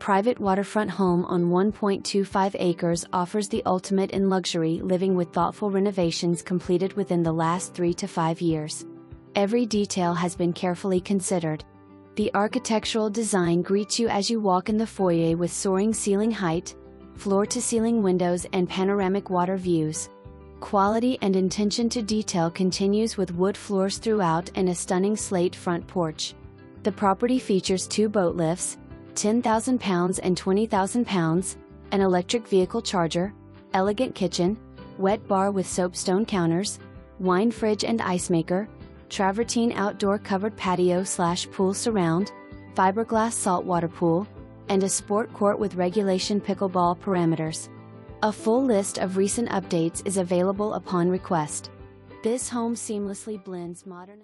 private waterfront home on 1.25 acres offers the ultimate in luxury living with thoughtful renovations completed within the last 3 to 5 years. Every detail has been carefully considered. The architectural design greets you as you walk in the foyer with soaring ceiling height, floor-to-ceiling windows and panoramic water views. Quality and attention to detail continues with wood floors throughout and a stunning slate front porch. The property features 2 boat lifts, 10,000 pounds and 20,000 pounds, an electric vehicle charger, elegant kitchen, wet bar with soapstone counters, wine fridge and ice maker, travertine outdoor covered patio/pool surround, fiberglass saltwater pool, and a sport court with regulation pickleball parameters. A full list of recent updates is available upon request. This home seamlessly blends modern